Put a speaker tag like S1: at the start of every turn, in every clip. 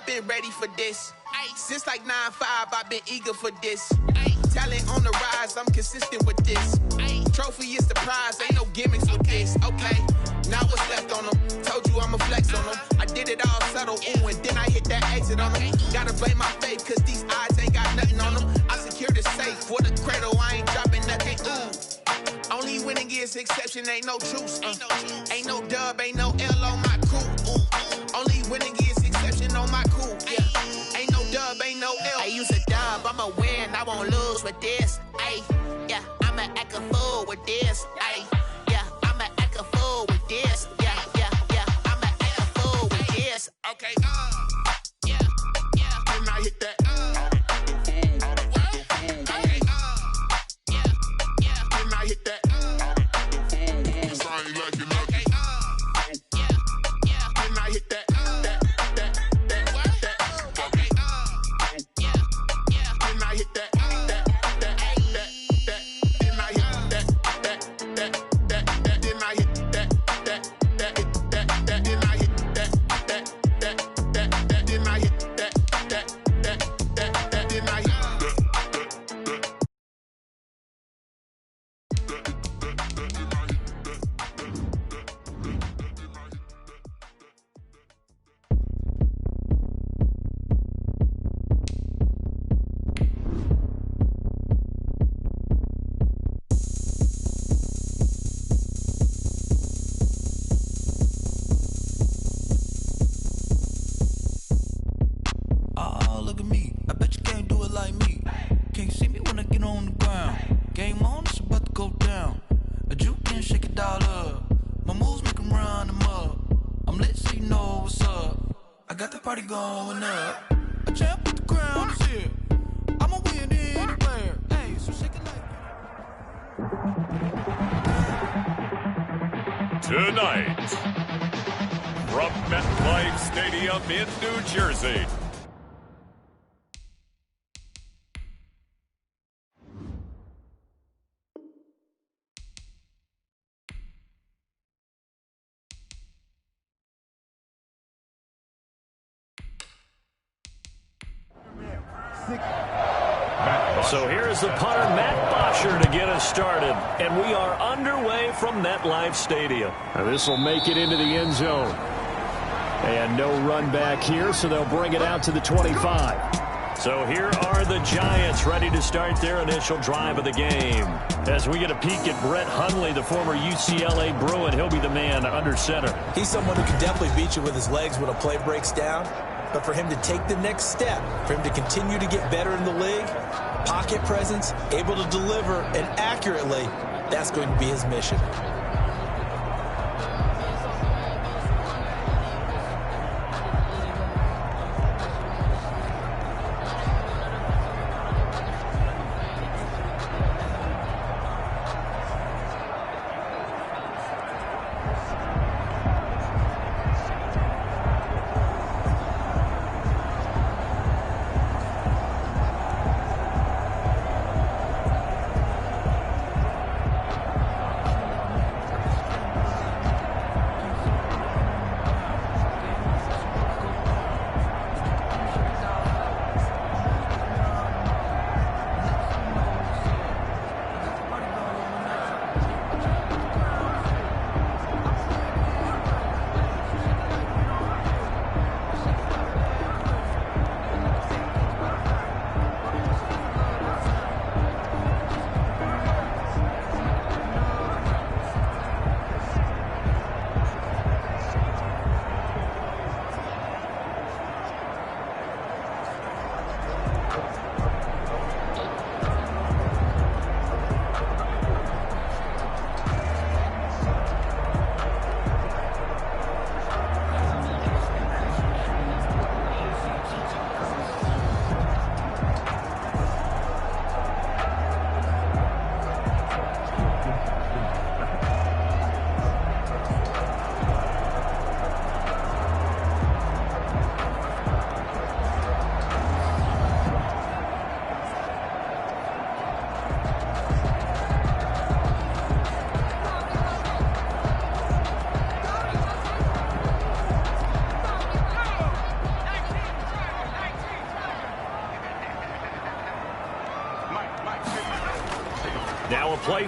S1: I've been ready for this. Since like 9-5, I've been eager for this. Talent on the rise, I'm consistent with this. Trophy is the prize, ain't no gimmicks with this. Okay, now what's left on them? Told you I'ma flex on them. I did it all subtle, ooh, and then I hit that exit on them. Gotta blame my faith, cause these odds ain't got nothing on them. I secure the safe for the cradle, I ain't dropping nothing, ooh. Only winning is exception, ain't no truce. Ain't no dub, ain't no L on my crew. Only winning is exception on my crew. Yeah, ain't no dub, ain't no L. I use a dub, I'ma win, I won't lose with this. Ay, yeah, I'ma act a fool with this. Ay, yeah, I'ma act a fool with this. Yeah, yeah, yeah, I'ma act a fool with this. Okay, yeah, yeah, and I hit that.
S2: Going up, a champ with the crown is here. I'ma win anywhere. Hey, so shake it like
S3: tonight from MetLife Stadium in New Jersey.
S4: So here's the punter, Matt Bosher, to get us started. And we are underway from MetLife Stadium. This will make it into the end zone. And no run back here, so they'll bring it out to the 25. So here are the Giants ready to start their initial drive of the game. As we get a peek at Brett Hundley, the former UCLA Bruin, he'll be the man under center.
S5: He's someone who can definitely beat you with his legs when a play breaks down. But for him to take the next step, for him to continue to get better in the league, pocket presence, able to deliver, and accurately, that's going to be his mission.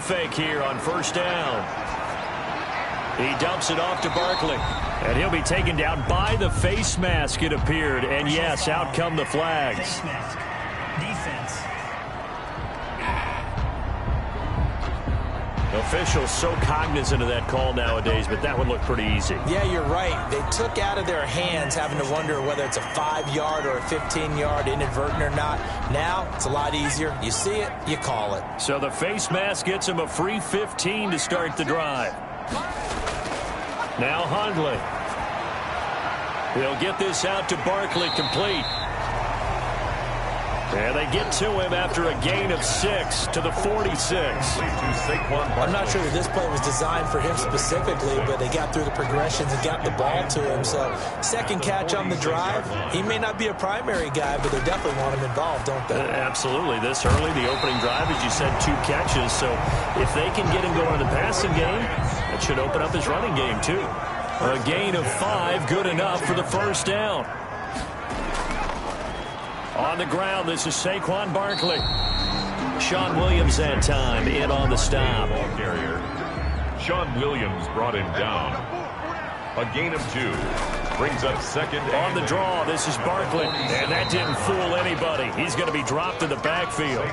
S4: fake here on first down. He dumps it off to Barkley. And he'll be taken down by the face mask, it appeared. And, yes, out come the flags.
S6: Face mask. Defense.
S4: Officials so cognizant of that call nowadays, but that would look pretty easy.
S5: Yeah, you're right. They took out of their hands having to wonder whether it's a 5-yard or a 15-yard inadvertent or not. Now it's a lot easier. You see it, you call it.
S4: So the face mask gets him a free 15 to start the drive. Now Hundley. He'll get this out to Barkley, complete. And they get to him after a gain of 6 to the 46.
S5: I'm not sure that this play was designed for him specifically, but they got through the progressions and got the ball to him. So second catch on the drive. He may not be a primary guy, but they definitely want him involved, don't they?
S4: Absolutely. This early, the opening drive, as you said, 2 catches. So if they can get him going in the passing game, it should open up his running game too. A gain of 5, good enough for the first down. On the ground, this is Saquon Barkley. Sean Williams that time in on the stop.
S3: Ball carrier. Sean Williams brought him down. A gain of 2. Brings up second.
S4: On the draw, this is Barkley. And that didn't fool anybody. He's going to be dropped in the backfield.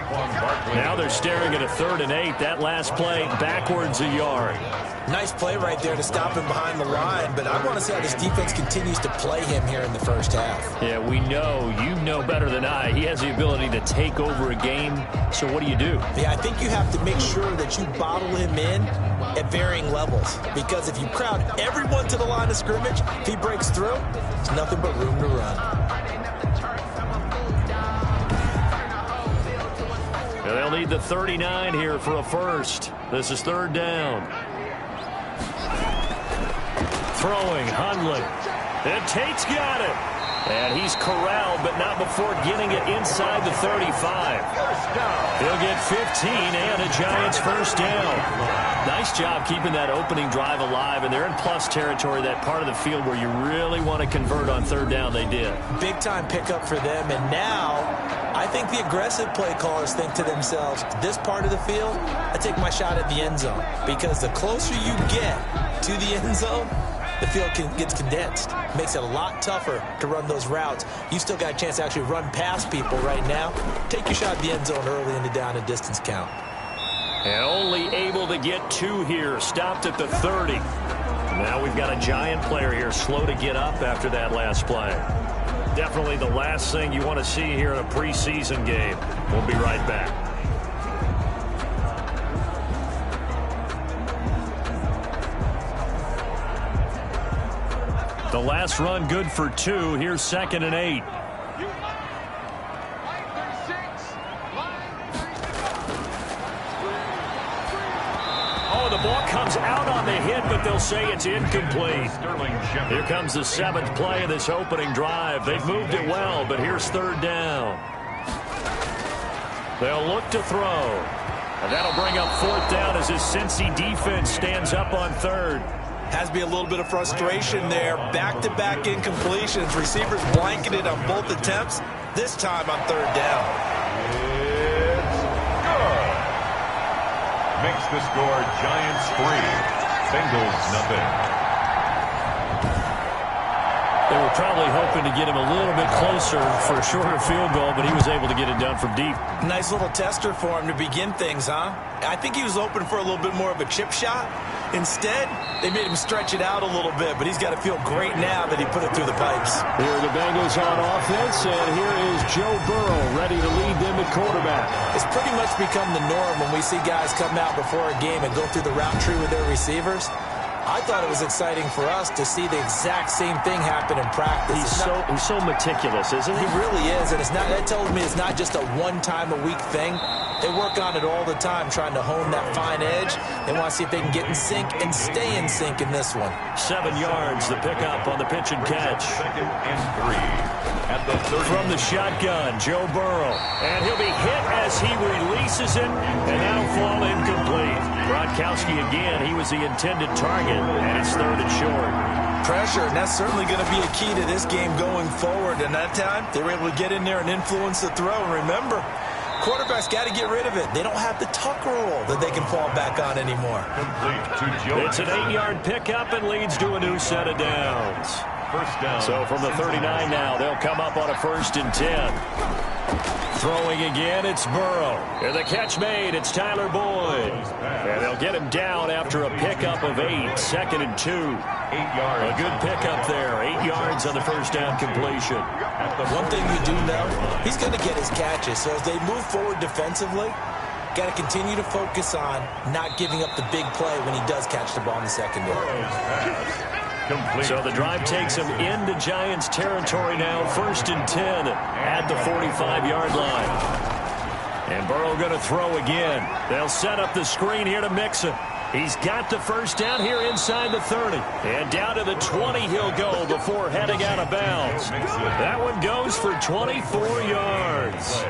S4: Now they're staring at a 3rd and 8. That last play, backwards a yard.
S5: Nice play right there to stop him behind the line, but I want to see how this defense continues to play him here in the first half.
S4: Yeah, we know, you know better than I, he has the ability to take over a game. So what do you do?
S5: Yeah, I think you have to make sure that you bottle him in at varying levels, because if you crowd everyone to the line of scrimmage, if he breaks through, there's nothing but room to run.
S4: Yeah, they'll need the 39 here for a first. This is 3rd down. Throwing, Hundley. And Tate's got it. And he's corralled, but not before getting it inside the 35. He'll get 15 and a Giants first down. Nice job keeping that opening drive alive, and they're in plus territory, that part of the field where you really want to convert on 3rd down. They did.
S5: Big time pickup for them, and now I think the aggressive play callers think to themselves, this part of the field, I take my shot at the end zone, because the closer you get to the end zone, the field gets condensed. Makes it a lot tougher to run those routes. You still got a chance to actually run past people right now. Take your shot at the end zone early in the down and distance count.
S4: And only able to get 2 here. Stopped at the 30. Now we've got a Giant player here slow to get up after that last play. Definitely the last thing you want to see here in a preseason game. We'll be right back. The last run good for 2. Here's 2nd and 8. Oh, the ball comes out on the hit, but they'll say it's incomplete. Here comes the 7th play of this opening drive. They've moved it well, but here's 3rd down. They'll look to throw. And that'll bring up 4th down as his Cincy defense stands up on 3rd.
S5: Has to be a little bit of frustration there. Back-to-back incompletions. Receivers blanketed on both attempts. This time on 3rd down.
S3: It's good. Makes the score Giants 3. Bengals nothing.
S4: They were probably hoping to get him a little bit closer for a shorter field goal, but he was able to get it done from deep.
S5: Nice little tester for him to begin things, huh? I think he was open for a little bit more of a chip shot. Instead, they made him stretch it out a little bit, but he's got to feel great now that he put it through the pipes.
S4: Here are the Bengals on offense, and here is Joe Burrow ready to lead them at quarterback.
S5: It's pretty much become the norm when we see guys come out before a game and go through the route tree with their receivers. I thought it was exciting for us to see the exact same thing happen in practice.
S4: He's so meticulous, isn't he?
S5: He really is, and that tells me it's not just a one-time-a-week thing. They work on it all the time, trying to hone that fine edge. They want to see if they can get in sync and stay in sync in this one.
S4: 7 yards, the pickup on the pitch and catch.
S3: 2nd and 3 at the 30.
S4: From the shotgun, Joe Burrow. And he'll be hit as he releases it, and that'll fall incomplete. Gronkowski again, he was the intended target, and it's 3rd and short.
S5: Pressure, and that's certainly going to be a key to this game going forward. And that time, they were able to get in there and influence the throw. And remember, quarterback's got to get rid of it. They don't have the tuck rule that they can fall back on anymore.
S4: It's an 8-yard pickup and leads to a new set of downs.
S3: First down.
S4: So from the 39 now, they'll come up on a 1st and 10. Throwing again, it's Burrow. And the catch made, it's Tyler Boyd. And they'll get him down after a pickup of 8, 2nd and 2.
S3: 8 yards.
S4: A good pickup there, 8 yards on the first down completion.
S5: One thing you do know, he's going to get his catches. So as they move forward defensively, got to continue to focus on not giving up the big play when he does catch the ball in the secondary.
S3: Complete.
S4: So the drive takes him into Giants territory now, 1st and 10 at the 45-yard line. And Burrow going to throw again. They'll set up the screen here to Mixon. He's got the first down here inside the 30. And down to the 20 he'll go before heading out of bounds. That one goes for 24 yards.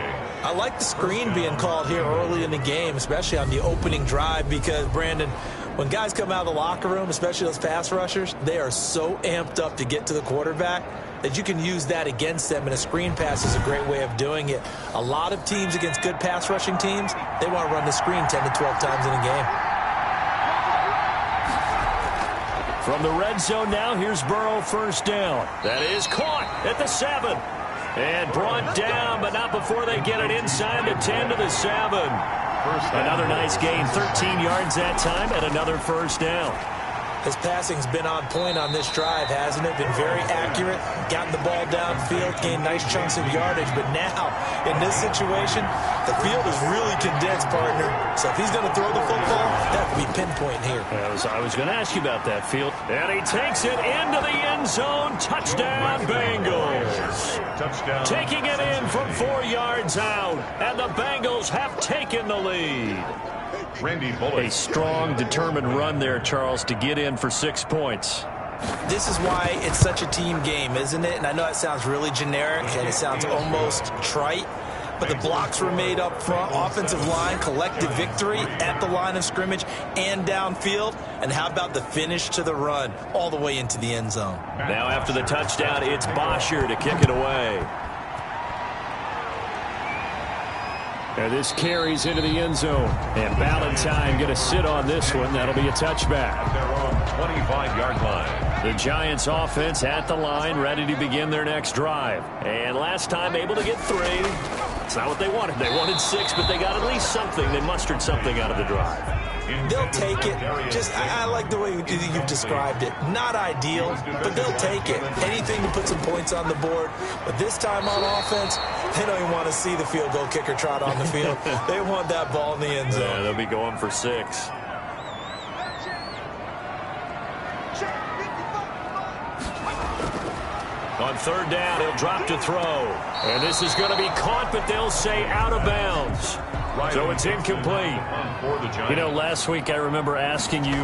S5: I like the screen being called here early in the game, especially on the opening drive, because, Brandon, when guys come out of the locker room, especially those pass rushers, they are so amped up to get to the quarterback that you can use that against them, and a screen pass is a great way of doing it. A lot of teams against good pass rushing teams, they want to run the screen 10 to 12 times in a game.
S4: From the red zone now, here's Burrow, first down. That is caught at the 7. And brought down, but not before they get it inside the 10 to the 7. Another nice gain, 13 yards that time, and another first down.
S5: His passing's been on point on this drive, hasn't it? Been very accurate, gotten the ball downfield, gained nice chunks of yardage. But now, in this situation, the field is really condensed, partner. So if he's going to throw the football, that would be pinpoint here.
S4: I was going to ask you about that, Field. And he takes it into the end zone. Touchdown, Bengals.
S3: Touchdown.
S4: Taking it in from 4 yards out. And the Bengals have taken the lead.
S3: Randy Bullock.
S4: A strong, determined run there, Charles, to get in for 6 points.
S5: This is why it's such a team game, isn't it? And I know it sounds really generic and it sounds almost trite, but the blocks were made up front, offensive line, collective victory at the line of scrimmage and downfield. And how about the finish to the run all the way into the end zone?
S4: Now after the touchdown, it's Bosher to kick it away. And this carries into the end zone. And Valentine going to sit on this one. That'll be a touchback.
S3: They're on 25-yard line.
S4: The Giants offense at the line, ready to begin their next drive. And last time able to get 3. It's not what they wanted. They wanted 6, but they got at least something. They mustered something out of the drive.
S5: They'll take it. I like the way you've described it. Not ideal, but they'll take it. Anything to put some points on the board. But this time on offense, they don't even want to see the field goal kicker trot on the field. They want that ball in the end zone.
S4: Yeah, they'll be going for 6. On 3rd down, he'll drop to throw. And this is going to be caught, but they'll say out of bounds. So it's incomplete. You know, last week I remember asking you,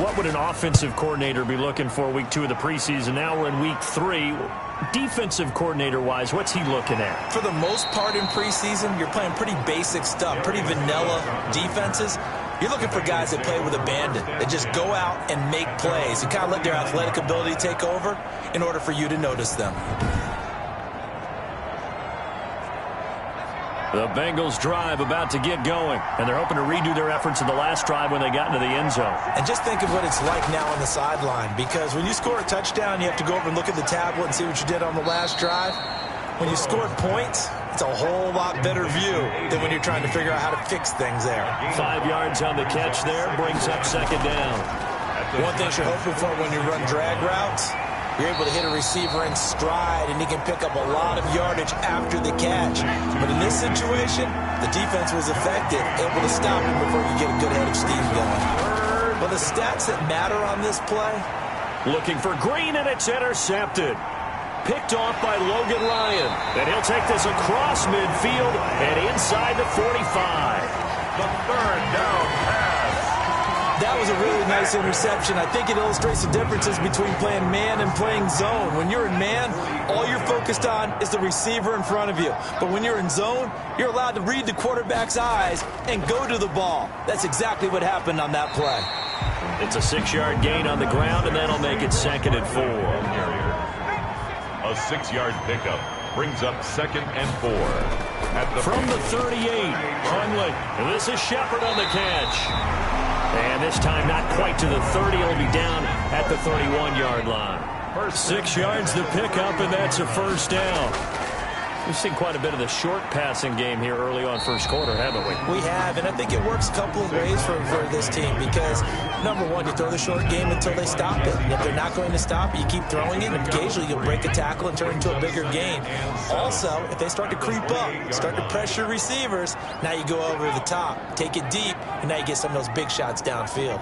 S4: what would an offensive coordinator be looking for week 2 of the preseason? Now we're in week 3. Defensive coordinator-wise, what's he looking at?
S5: For the most part in preseason, you're playing pretty basic stuff, pretty vanilla defenses. You're looking for guys that play with abandon, that just go out and make plays and kind of let their athletic ability take over in order for you to notice them.
S4: The Bengals drive about to get going, and they're hoping to redo their efforts in the last drive when they got into the end zone.
S5: And just think of what it's like now on the sideline, because when you score a touchdown, you have to go over and look at the tablet and see what you did on the last drive. When you scored points, it's a whole lot better view than when you're trying to figure out how to fix things there.
S4: 5 yards on the catch there, brings up 2nd down.
S5: One thing you're hoping for when you run drag routes, you're able to hit a receiver in stride, and he can pick up a lot of yardage after the catch. But in this situation, the defense was effective, able to stop him before you get a good head of steam going. But the stats that matter on this play.
S4: Looking for Green, and it's intercepted. Picked off by Logan Ryan. And he'll take this across midfield and inside the 45.
S3: The 3rd down pass.
S5: That was a really nice interception. I think it illustrates the differences between playing man and playing zone. When you're in man, all you're focused on is the receiver in front of you. But when you're in zone, you're allowed to read the quarterback's eyes and go to the ball. That's exactly what happened on that play.
S4: It's a 6-yard gain on the ground, and that'll make it 2nd and 4.
S3: A 6-yard pickup brings up 2nd and 4.
S4: From the 38, Hundley. This is Shepard on the catch. And this time not quite to the 30. He'll be down at the 31-yard line. 6 yards to pick up, and that's a first down. We've seen quite a bit of the short passing game here early on first quarter, haven't we?
S5: We have, and I think it works a couple of ways for this team because, number one, you throw the short game until they stop it. And if they're not going to stop it, you keep throwing it, and occasionally you'll break a tackle and turn into a bigger gain. Also, if they start to creep up, start to pressure receivers, now you go over the top, take it deep, and now you get some of those big shots downfield.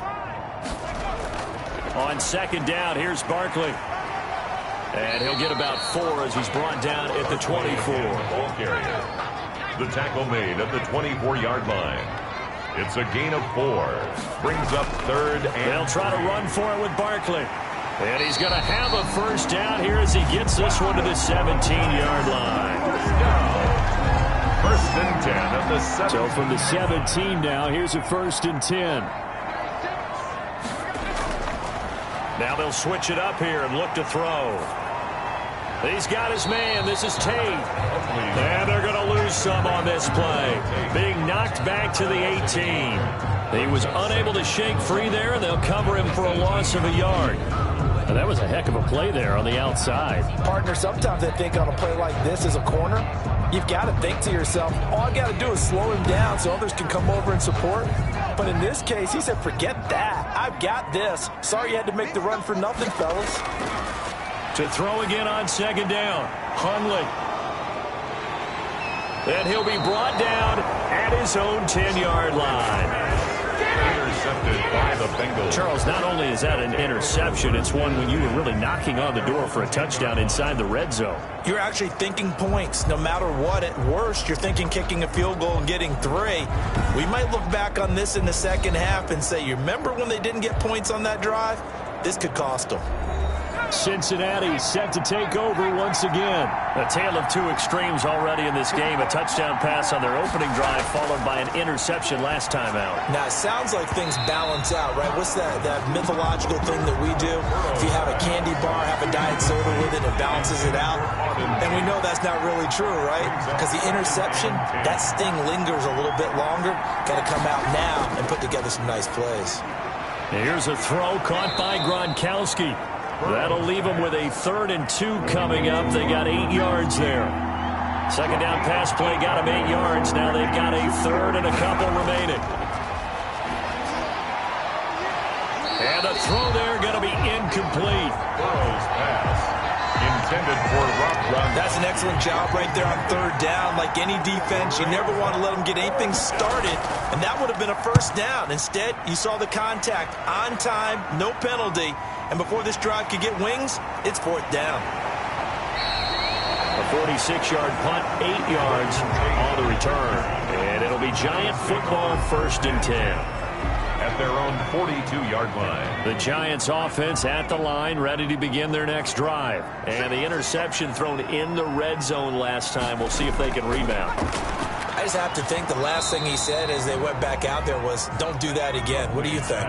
S4: On second down, here's Barkley. And he'll get about 4 as he's brought down at the 24.
S3: Ball carrier. The tackle made at the 24-yard line. It's a gain of 4. Brings up third and...
S4: They'll try to run for it with Barkley. And he's going to have a first down here as he gets this one to the 17-yard line.
S3: First and 10 at the 7.
S4: So from the 17 now, here's a first and 10. Now they'll switch it up here and look to throw. He's got his man. This is Tate. And they're going to lose some on this play. Being knocked back to the 18. He was unable to shake free there, and they'll cover him for a loss of a yard. And that was a heck of a play there on the outside.
S5: Partner, sometimes I think on a play like this as a corner, you've got to think to yourself, all I got to do is slow him down so others can come over and support. But in this case, he said, forget that. I've got this. Sorry you had to make the run for nothing, fellas.
S4: To throw again on second down, Hundley. And he'll be brought down at his own 10-yard line.
S3: Intercepted by the Bengals.
S4: Charles, not only is that an interception, it's one when you were really knocking on the door for a touchdown inside the red zone.
S5: You're actually thinking points. No matter what, at worst, you're thinking kicking a field goal and getting 3. We might look back on this in the second half and say, you remember when they didn't get points on that drive? This could cost them.
S4: Cincinnati set to take over once again. A tale of 2 extremes already in this game. A touchdown pass on their opening drive followed by an interception last time out.
S5: Now, it sounds like things balance out, right? What's that mythological thing that we do? If you have a candy bar, have a diet soda with it, it balances it out. And we know that's not really true, right? Because the interception, that sting lingers a little bit longer. Got to come out now and put together some nice plays.
S4: Here's a throw caught by Gronkowski. That'll leave them with a 3rd and 2 coming up. They got 8 yards there. Second down pass play got them 8 yards. Now they've got a 3rd and a couple remaining. And the throw there going to be incomplete.
S3: Burrow's pass intended for Rob.
S5: That's an excellent job right there on 3rd down. Like any defense, you never want to let them get anything started, and that would have been a first down. Instead, you saw the contact on time, no penalty, and before this drive could get wings, it's 4th down.
S4: A 46-yard punt, 8 yards on the return, and it'll be Giant football, 1st and 10.
S3: At their own 42-yard line.
S4: The Giants offense at the line, ready to begin their next drive. And the interception thrown in the red zone last time. We'll see if they can rebound.
S5: I just have to think the last thing he said as they went back out there was, don't do that again. What do you think?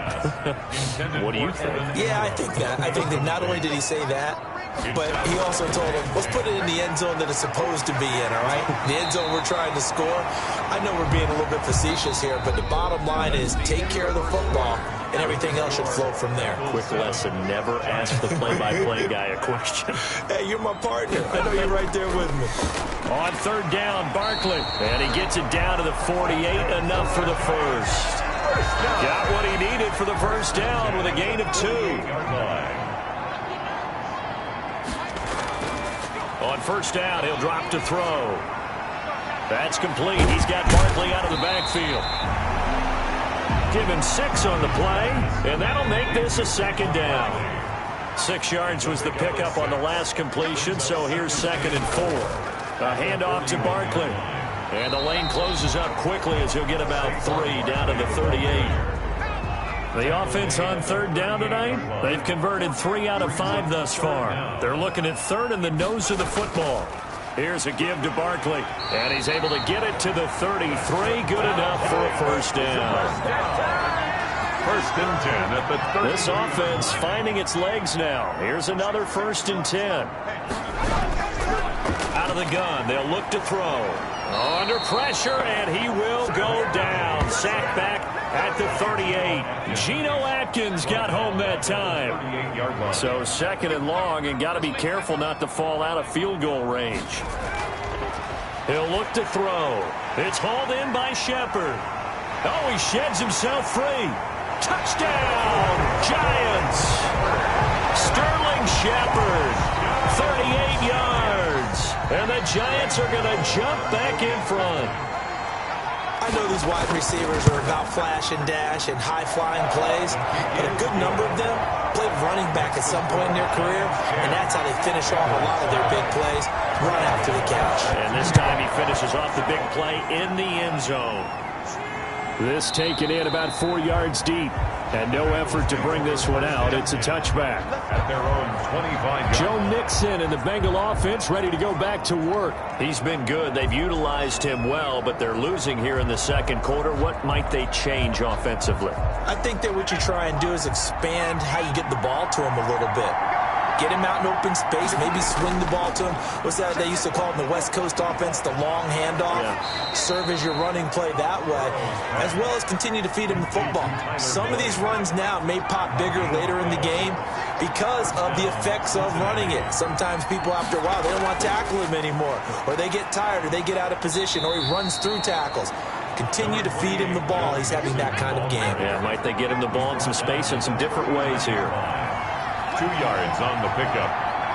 S4: What do you think?
S5: Yeah, I think that. I think that not only did he say that, but he also told him, let's put it in the end zone that it's supposed to be in, all right? The end zone we're trying to score. I know we're being a little bit facetious here, but the bottom line is take care of the football, and everything else should flow from there.
S4: Quick lesson, never ask the play-by-play guy a question.
S5: Hey, you're my partner. I know you're right there with me.
S4: On 3rd down, Barkley. And he gets it down to the 48, enough for the first. Got what he needed for the first down with a gain of 2. On 1st down, he'll drop to throw. That's complete. He's got Barkley out of the backfield. Give him 6 on the play, and that'll make this a 2nd down. 6 yards was the pickup on the last completion, so here's 2nd and 4. A handoff to Barkley. And the lane closes up quickly as he'll get about 3 down to the 38. The offense on 3rd down tonight, they've converted 3 out of 5 thus far. They're looking at 3rd and the nose of the football. Here's a give to Barkley, and he's able to get it to the 33. Good enough for a first down.
S3: 1st and 10 at the 30.
S4: This offense finding its legs now. Here's another 1st and 10. Out of the gun, they'll look to throw. Under pressure, and he will go down. Sack back at the 38. Geno Atkins got home that time. So second and long, and got to be careful not to fall out of field goal range. He'll look to throw. It's hauled in by Shepard. Oh, he sheds himself free. Touchdown, Giants. Sterling Shepard, 38 yards. And the Giants are going to jump back in front.
S5: I know these wide receivers are about flash and dash and high-flying plays, but a good number of them played running back at some point in their career, and that's how they finish off a lot of their big plays, run after the catch.
S4: And this time he finishes off the big play in the end zone. This taken in about 4 yards deep. And no effort to bring this one out. It's a touchback.
S3: At their own 25.
S4: Joe Mixon and the Bengal offense ready to go back to work. He's been good. They've utilized him well, but they're losing here in the second quarter. What might they change offensively?
S5: I think that what you try and do is expand how you get the ball to him a little bit. Get him out in open space, maybe swing the ball to him. What's that they used to call it in the West Coast offense, the long handoff? Yeah. Serve as your running play that way, as well as continue to feed him the football. Some of these runs now may pop bigger later in the game because of the effects of running it. Sometimes people, after a while, they don't want to tackle him anymore, or they get tired, or they get out of position, or he runs through tackles. Continue to feed him the ball. He's having that kind of game.
S4: Yeah, might they get him the ball in some space in some different ways here.
S3: 2 yards on the pickup.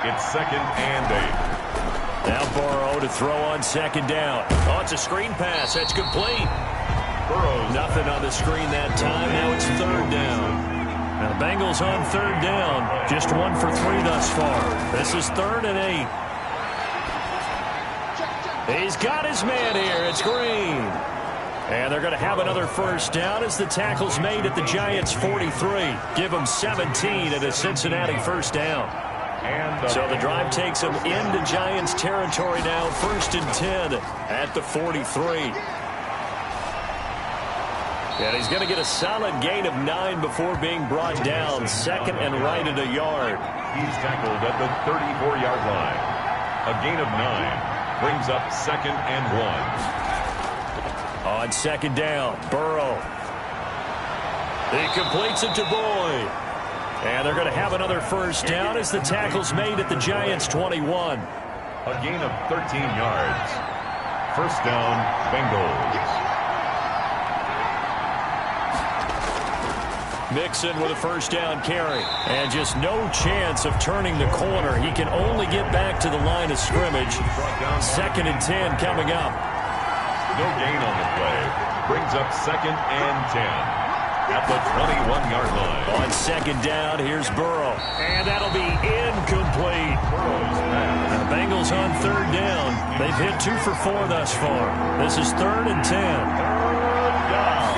S3: It's 2nd and 8.
S4: Now Burrow to throw on second down. Oh, it's a screen pass. That's complete.
S3: Burrow.
S4: Nothing on the screen that time. Now it's 3rd down. Now the Bengals on 3rd down. Just 1 for 3 thus far. This is 3rd and 8. He's got his man here. It's Green. And they're going to have another first down as the tackle's made at the Giants' 43. Give them 17 at a Cincinnati first down. So the drive takes them into Giants territory now. 1st and 10 at the 43. And he's going to get a solid gain of 9 before being brought down. 2nd and right at a yard.
S3: He's tackled at the 34-yard line. A gain of 9 brings up 2nd and 1.
S4: On 2nd down, Burrow. He completes it to Boyd. And they're going to have another first down as the tackle's made at the Giants' 21.
S3: A gain of 13 yards. First down, Bengals.
S4: Mixon with a first down carry. And just no chance of turning the corner. He can only get back to the line of scrimmage. 2nd and 10 coming up.
S3: No gain on the play. Brings up 2nd and 10 at the 21-yard line.
S4: On 2nd down, here's Burrow. And that'll be incomplete. And the Bengals on 3rd down. They've hit 2 for 4 thus far. This is 3rd and 10.
S3: 3rd down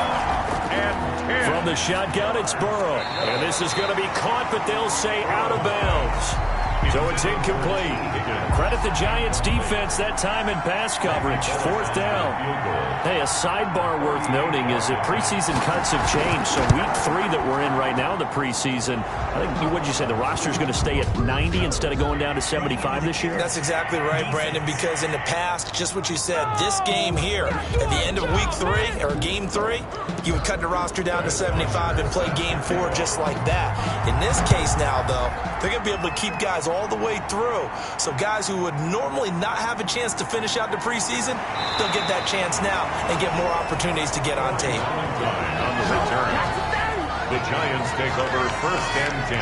S3: and 10.
S4: From the shotgun, it's Burrow. And this is going to be caught, but they'll say out of bounds. So it's incomplete. Credit the Giants defense that time in pass coverage. 4th down. Hey, a sidebar worth noting is that preseason cuts have changed. So week 3 that we're in right now, the preseason, I think, what'd you say, the roster's going to stay at 90 instead of going down to 75 this year?
S5: That's exactly right, Brandon, because in the past, just what you said, this game here, at the end of week 3, or game 3, you would cut the roster down to 75 and play game 4 just like that. In this case now, though, they're going to be able to keep guys all the way through. So guys who would normally not have a chance to finish out the preseason, they'll get that chance now and get more opportunities to get on tape.
S3: On the return, the Giants take over 1st and 10.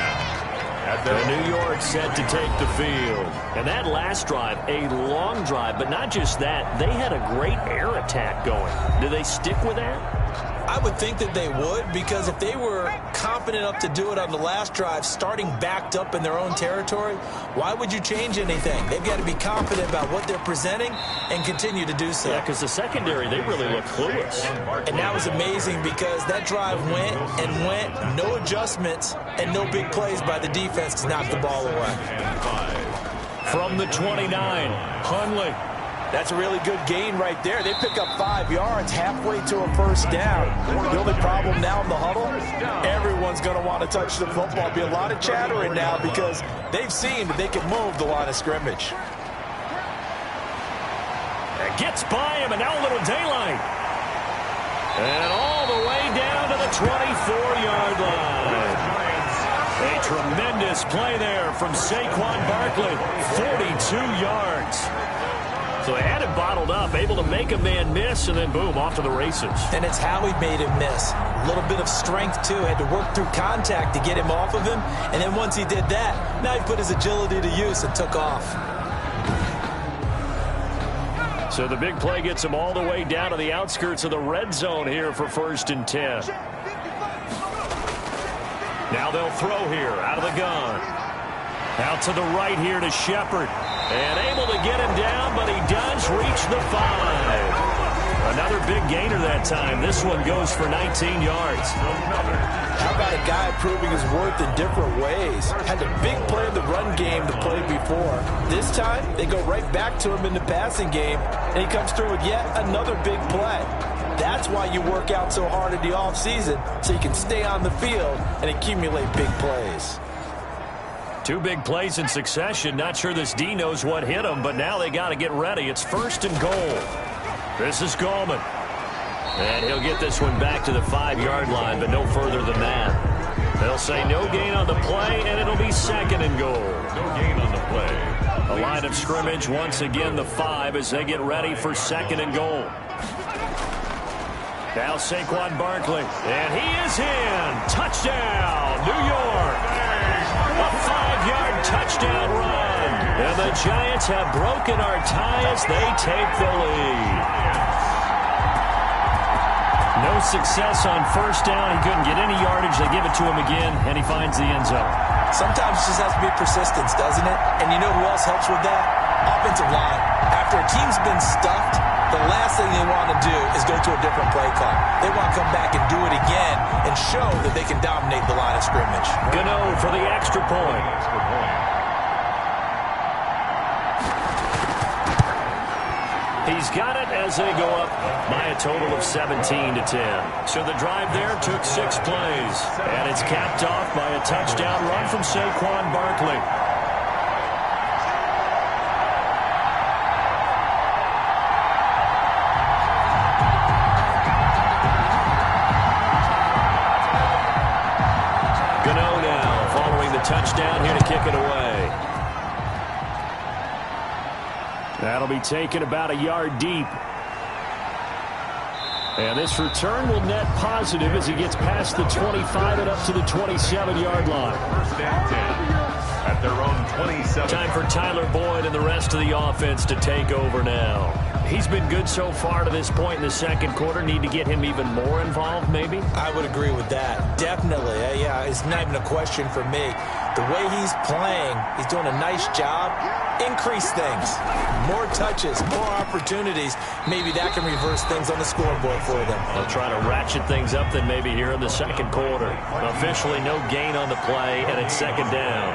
S4: And New York set to take the field. And that last drive, a long drive, but not just that, they had a great air attack going. Do they stick with that?
S5: I would think that they would, because if they were confident enough to do it on the last drive, starting backed up in their own territory, why would you change anything? They've got to be confident about what they're presenting and continue to do so.
S4: Yeah, because the secondary, they really look clueless.
S5: And that was amazing because that drive went and went, no adjustments and no big plays by the defense to knock the ball away.
S4: From the 29, Hundley.
S5: That's a really good gain right there. They pick up 5 yards halfway to a first down. The only problem now in the huddle, everyone's going to want to touch the football. There'll be a lot of chattering now because they've seen that they can move the line of scrimmage.
S4: And gets by him, and now a little daylight. And all the way down to the 24-yard line. A tremendous play there from Saquon Barkley. 42 yards. So they had him bottled up, able to make a man miss, and then boom, off to the races.
S5: And it's how he made him miss. A little bit of strength, too. Had to work through contact to get him off of him. And then once he did that, now he put his agility to use and took off.
S4: So the big play gets him all the way down to the outskirts of the red zone here for 1st and 10. Now they'll throw here out of the gun. Out to the right here to Shepard. And able to get him down, but he does reach the 5. Another big gainer that time. This one goes for 19 yards.
S5: How about a guy proving his worth in different ways? Had a big play in the run game to play before. This time, they go right back to him in the passing game, and he comes through with yet another big play. That's why you work out so hard in the offseason, so you can stay on the field and accumulate big plays.
S4: 2 big plays in succession. Not sure this D knows what hit him, but now they got to get ready. It's 1st and goal. This is Gallman. And he'll get this one back to the 5-yard line, but no further than that. They'll say no gain on the play, and it'll be 2nd and goal.
S3: No gain on the play.
S4: A line of scrimmage, once again the 5 as they get ready for 2nd and goal. Now Saquon Barkley, and he is in. Touchdown, New York. A 5-yard touchdown run. And the Giants have broken our tie as they take the lead. No success on 1st down. He couldn't get any yardage. They give it to him again, and he finds the end zone.
S5: Sometimes it just has to be persistence, doesn't it? And you know who else helps with that? Offensive line. After a team's been stuffed, the last thing they want to do is go to a different play call. They want to come back and do it again and show that they can dominate the line of scrimmage.
S4: Gano for the extra point. He's got it as they go up by a total of 17-10. So the drive there took 6 plays. And it's capped off by a touchdown run from Saquon Barkley. Touchdown here to kick it away. That'll be taken about a yard deep. And this return will net positive as he gets past the 25 and up to the 27-yard line.
S3: 1st and 10 at their own 27.
S4: Time for Tyler Boyd and the rest of the offense to take over now. He's been good so far to this point in the 2nd quarter. Need to get him even more involved, maybe?
S5: I would agree with that. Definitely. Yeah, it's not even a question for me. The way he's playing, he's doing a nice job. Increase things. More touches, more opportunities. Maybe that can reverse things on the scoreboard for them.
S4: They'll try to ratchet things up then maybe here in the 2nd quarter. Officially no gain on the play, and it's 2nd down.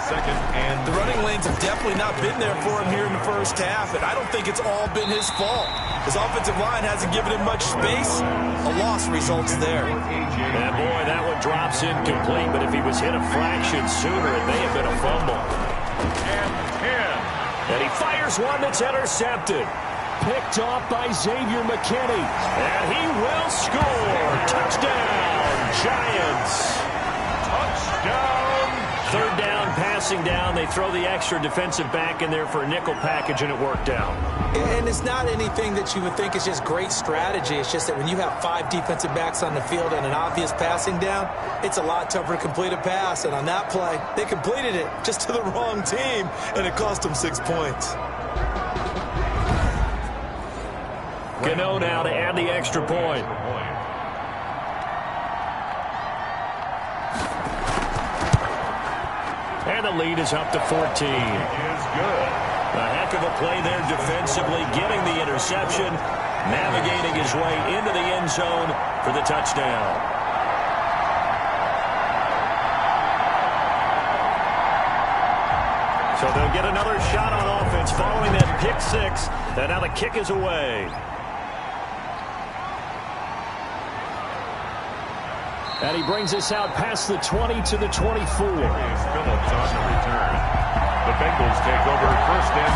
S3: 2nd and
S5: the running lanes have definitely not been there for him here in the 1st half, and I don't think it's all been his fault. His offensive line hasn't given him much space. A loss results there.
S4: And boy, that one drops incomplete, but if he was hit a fraction sooner, it may have been a fumble. And he fires one that's intercepted. Picked off by Xavier McKinney. And he will score. Touchdown, Giants.
S3: touchdown.
S4: 3rd down, passing down. They throw the extra defensive back in there for a nickel package, and it worked out.
S5: And it's not anything that you would think is just great strategy. It's just that when you have 5 defensive backs on the field and an obvious passing down, it's a lot tougher to complete a pass. And on that play, they completed it just to the wrong team, and it cost them 6 points.
S4: Gano now to add the extra point. And the lead is up to 14.
S3: Is good.
S4: A heck of a play there defensively, getting the interception, navigating his way into the end zone for the touchdown. So they'll get another shot on offense following that pick 6. And now the kick is away. And he brings us out past the 20 to the 24.
S3: Phillips on the return. The Bengals take over 1st and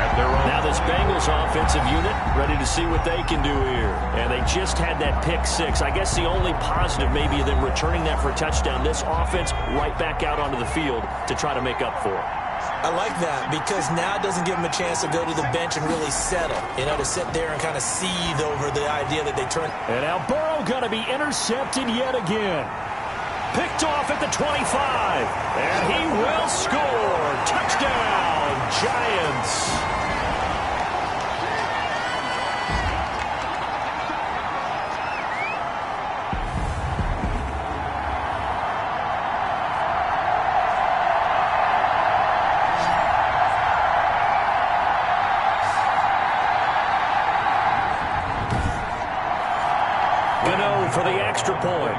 S3: 10
S4: Now this Bengals offensive unit ready to see what they can do here. And they just had that pick six. I guess the only positive maybe of them returning that for a touchdown. This offense right back out onto the field to try to make up for it.
S5: I like that because now it doesn't give them a chance to go to the bench and really settle. You know, to sit there and kind of seethe over the idea that they turn.
S4: And now Burrow going to be intercepted yet again. Picked off at the 25. And he will score. Touchdown, Giants. For the extra point.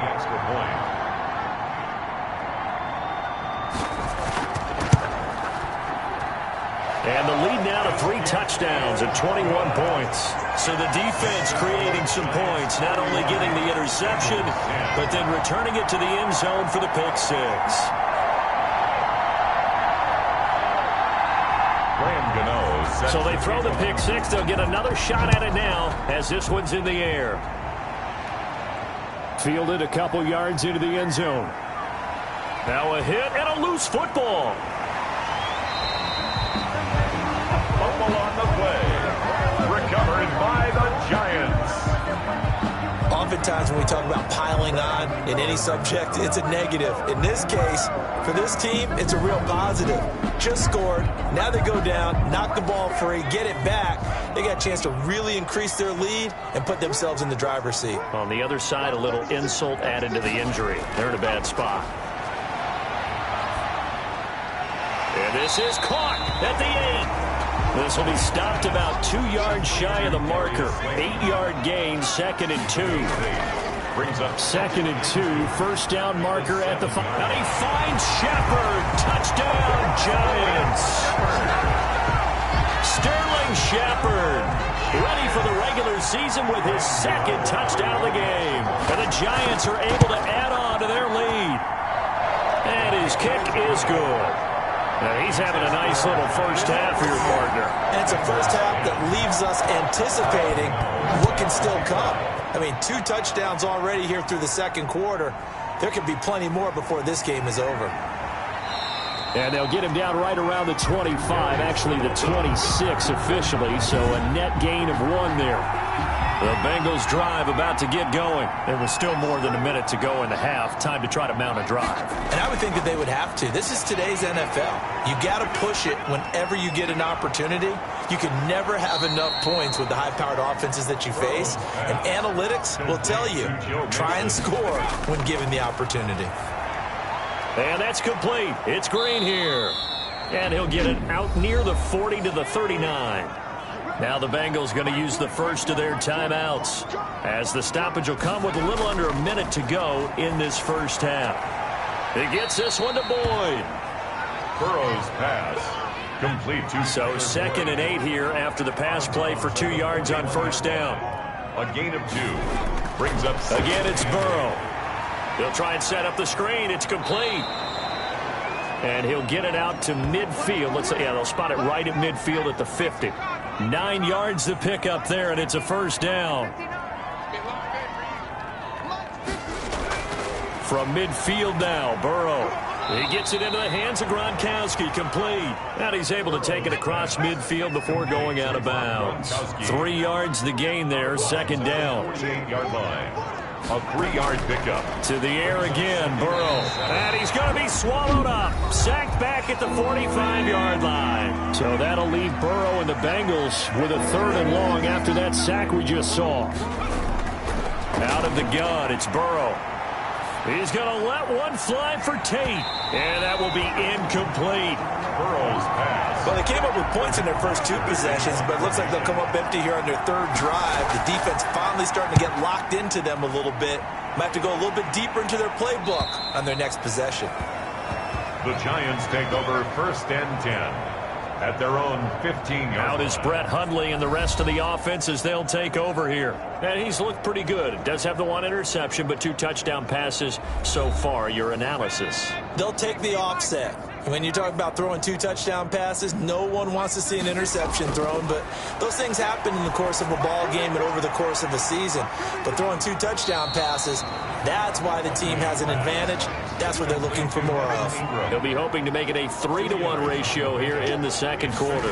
S4: And the lead now to 3 touchdowns at 21 points. So the defense creating some points, not only getting the interception, but then returning it to the end zone for the pick six. So they throw the pick six. They'll get another shot at it now as this one's in the air. Fielded a couple yards into the end zone. Now a hit and a loose football.
S3: Fumble on the play. Recovered by the Giants.
S5: Oftentimes when we talk about piling on in any subject, it's a negative. In this case, for this team, it's a real positive. Just scored. Now they go down, knock the ball free, get it back. They got a chance to really increase their lead and put themselves in the driver's seat.
S4: On the other side, a little insult added to the injury. They're in a bad spot. And this is caught at the 8. This will be stopped about 2 yards shy of the marker. 8-yard gain, 2nd and 2.
S3: Brings up
S4: 2nd and 2. First down marker at the 5. And he finds Shepard. Touchdown, Giants. Sterling Shepard ready for the regular season with his 2nd touchdown of the game. And the Giants are able to add on to their lead. And his kick is good. Now he's having a nice little first half for your partner.
S5: And it's a first half that leaves us anticipating what can still come. I mean, 2 touchdowns already here through the second quarter. There could be plenty more before this game is over.
S4: And they'll get him down right around the 25, actually the 26 officially, so a net gain of 1 there. The Bengals drive about to get going. There was still more than a minute to go in the half. Time to try to mount a drive.
S5: And I would think that they would have to. This is today's NFL. You got to push it whenever you get an opportunity. You can never have enough points with the high-powered offenses that you face. And analytics will tell you, try and score when given the opportunity.
S4: And that's complete. It's Green here. And he'll get it out near the 40 to the 39. Now the Bengals going to use the first of their timeouts, as the stoppage will come with a little under a minute to go in this first half. He gets this one to Boyd.
S3: Burrow's pass. Complete to.
S4: So 2nd and 8 here after the pass play for 2 yards on first down.
S3: A gain of 2. Brings up.
S4: Again, it's Burrow. He'll try and set up the screen. It's complete. And he'll get it out to midfield. Let's say, yeah, they'll spot it right at midfield at the 50. 9 yards to pick up there, and it's a first down. From midfield now, Burrow. He gets it into the hands of Gronkowski, complete. And he's able to take it across midfield before going out of bounds. 3 yards the gain there, 2nd down.
S3: 48-yard line. A 3-yard pickup.
S4: To the air again, Burrow. And he's going to be swallowed up. Sacked back at the 45-yard line. So that'll leave Burrow and the Bengals with a 3rd and long after that sack we just saw. Out of the gun, it's Burrow. He's going to let one fly for Tate. And that will be incomplete.
S3: Burrow's pass.
S5: Well, they came up with points in their first 2 possessions, but it looks like they'll come up empty here on their 3rd drive. The defense finally starting to get locked into them a little bit. Might have to go a little bit deeper into their playbook on their next possession.
S3: The Giants take over 1st and 10 at their own 15-yard
S4: Out is Brett Hundley and the rest of the offense as they'll take over here. And he's looked pretty good. Does have the 1 interception, but 2 touchdown passes so far. Your analysis.
S5: They'll take the offset. When you talk about throwing 2 touchdown passes, no one wants to see an interception thrown, but those things happen in the course of a ball game and over the course of a season. But throwing 2 touchdown passes, that's why the team has an advantage. That's what they're looking for more of.
S4: They'll be hoping to make it a 3-to-1 ratio here in the second quarter.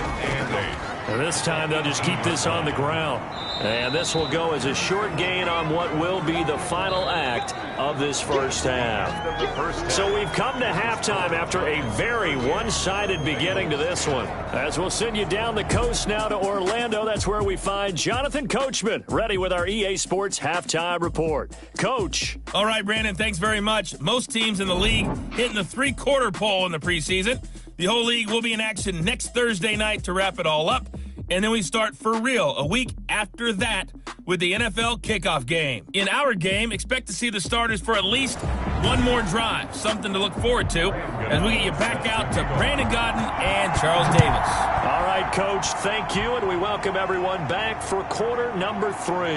S4: And this time they'll just keep this on the ground. And this will go as a short gain on what will be the final act of this first half. So we've come to halftime after a very one-sided beginning to this one. As we'll send you down the coast now to Orlando, that's where we find Jonathan Coachman, ready with our EA Sports Halftime Report. Coach.
S7: All right, Brandon, thanks very much. Most teams in the league hitting the 3-quarter pole in the preseason. The whole league will be in action next Thursday night to wrap it all up. And then we start for real a week after that with the NFL kickoff game. In our game, expect to see the starters for at least one more drive, something to look forward to as we get you back out to Brandon Godden and Charles Davis.
S4: All right, Coach, thank you, and we welcome everyone back for quarter number 3.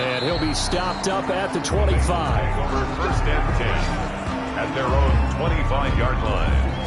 S4: And he'll be stopped up at the 25.
S3: Over 1st and 10 at their own 25-yard line.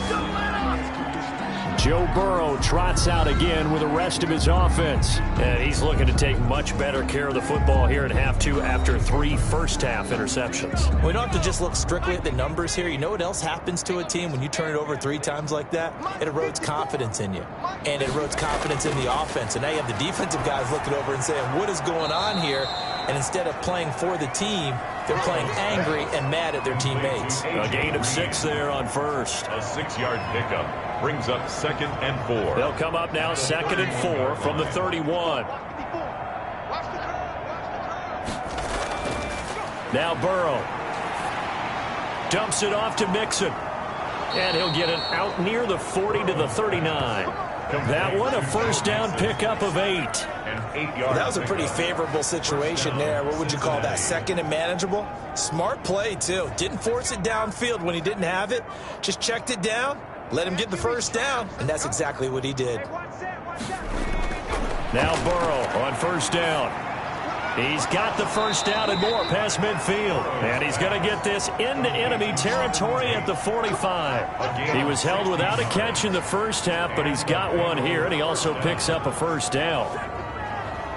S4: Joe Burrow trots out again with the rest of his offense. And he's looking to take much better care of the football here in half 2 after 3 first-half interceptions.
S5: We don't have to just look strictly at the numbers here. You know what else happens to a team when you turn it over 3 times like that? It erodes confidence in you. And it erodes confidence in the offense. And now you have the defensive guys looking over and saying, what is going on here? And instead of playing for the team, they're playing angry and mad at their teammates.
S4: A gain of 6 there on first.
S3: A 6-yard pickup brings up 2nd and 4.
S4: They'll come up now 2nd and 4 from the 31. Now Burrow dumps it off to Mixon. And he'll get it out near the 40 to the 39. That one, a first down pickup of 8.
S5: Well, that was a pretty favorable situation there. What would you call that? 2nd and manageable? Smart play, too. Didn't force it downfield when he didn't have it. Just checked it down, let him get the first down, and that's exactly what he did.
S4: Now Burrow on first down. He's got the first down and more past midfield. And he's going to get this into enemy territory at the 45. He was held without a catch in the first half, but he's got one here, and he also picks up a first down.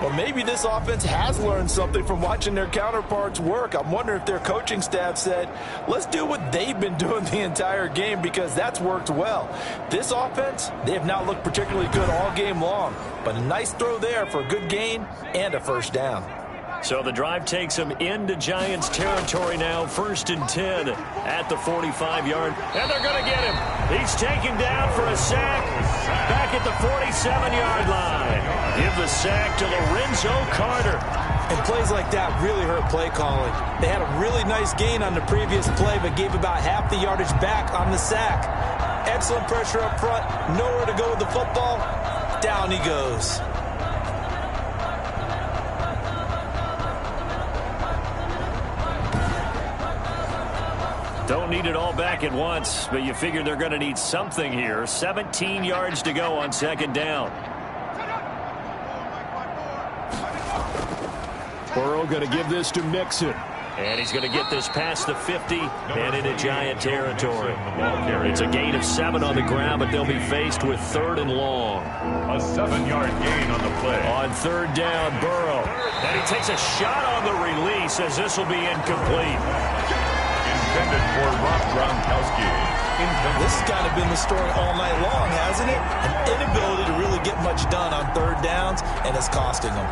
S8: Well, maybe this offense has learned something from watching their counterparts work. I'm wondering if their coaching staff said, let's do what they've been doing the entire game because that's worked well. This offense, they have not looked particularly good all game long, but a nice throw there for a good gain and a first down.
S4: So the drive takes him into Giants territory now, 1st and 10 at the 45-yard. And they're going to get him. He's taken down for a sack back at the 47-yard line. Give the sack to Lorenzo Carter.
S5: And plays like that really hurt play calling. They had a really nice gain on the previous play, but gave about half the yardage back on the sack. Excellent pressure up front. Nowhere to go with the football. Down he goes.
S4: Don't need it all back at once, but you figure they're going to need something here. 17 yards to go on 2nd down. Burrow going to give this to Mixon. And he's going to get this past the 50 and into Giant territory. It's a gain of 7 on the ground, but they'll be faced with 3rd and long.
S3: A 7-yard gain on the play.
S4: On 3rd down, Burrow. And he takes a shot on the release as this will be incomplete.
S3: Intended for Rob Gronkowski.
S5: This has kind of been the story all night long, hasn't it? An inability to really get much done on 3rd downs, and it's costing them.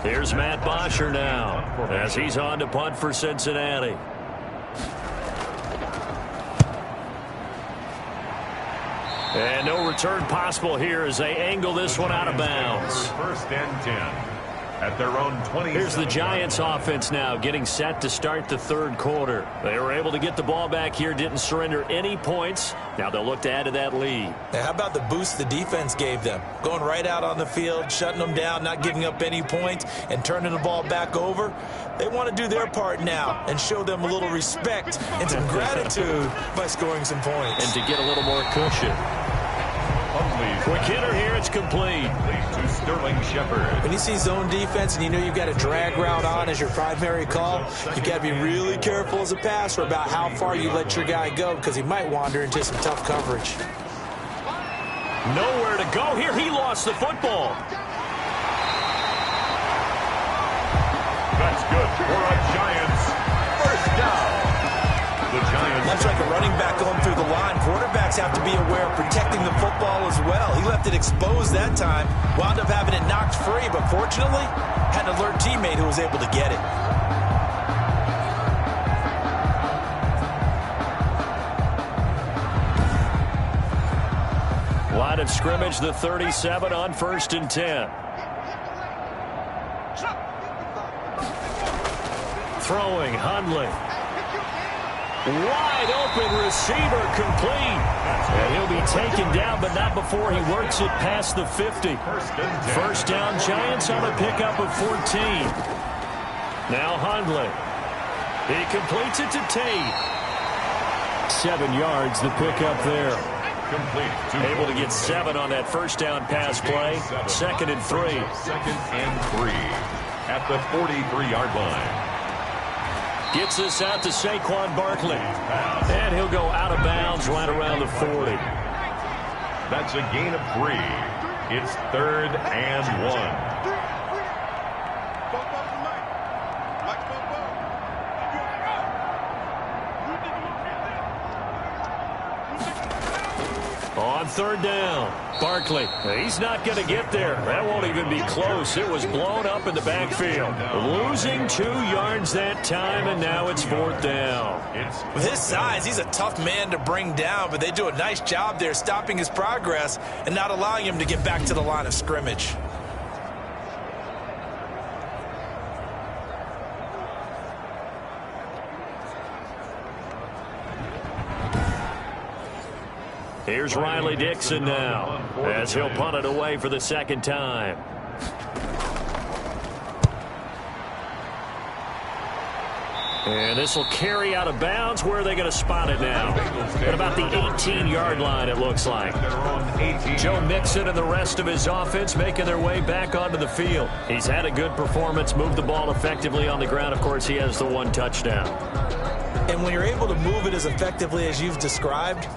S4: Here's Matt Bosher now as he's on to punt for Cincinnati. And no return possible here as they angle this one out of bounds.
S3: 1st and 10 at their own 20.
S4: Here's the Giants offense now getting set to start the 3rd quarter. They were able to get the ball back here, didn't surrender any points. Now they'll look to add to that lead.
S5: Now, how about the boost the defense gave them? Going right out on the field, shutting them down, not giving up any points, and turning the ball back over. They want to do their part now and show them a little respect and some gratitude by scoring some points.
S4: And to get a little more cushion. Quick hitter here. It's complete.
S3: To Sterling Shepard.
S5: When you see zone defense and you know you've got a drag route on as your primary call, you got to be really careful as a passer about how far you let your guy go because he might wander into some tough coverage.
S4: Nowhere to go here. He lost the football.
S3: That's good for a Giants first down. The Giants.
S5: Much like a running back going through the line, quarterbacks have to be aware of protecting the football as well. He left it exposed that time, wound up having it knocked free, but fortunately, had an alert teammate who was able to get it.
S4: Line of scrimmage, the 37 on 1st and 10. Throwing, Hundley. Wide open receiver, complete. And he'll be taken down, but not before he works it past the 50. First down, Giants on a pickup of 14. Now Hundley. He completes it to Tate. 7 yards, the pickup there. Able to get 7 on that first down pass play. 2nd and 3.
S3: 2nd and 3 at the 43-yard line.
S4: Gets this out to Saquon Barkley. And he'll go out of bounds right around the 40.
S3: That's a gain of 3. It's 3rd and 1.
S4: On 3rd down, Barkley. He's not going to get there. That won't even be close. It was blown up in the backfield. Losing 2 yards that time, and now it's 4th down.
S5: With his size, he's a tough man to bring down, but they do a nice job there stopping his progress and not allowing him to get back to the line of scrimmage.
S4: Here's Riley Dixon now as he'll punt it away for the 2nd time. And this will carry out of bounds. Where are they going to spot it now? At about the 18-yard line, it looks like. Joe Mixon and the rest of his offense making their way back onto the field. He's had a good performance, moved the ball effectively on the ground. Of course, he has the 1 touchdown.
S5: And when you're able to move it as effectively as you've described,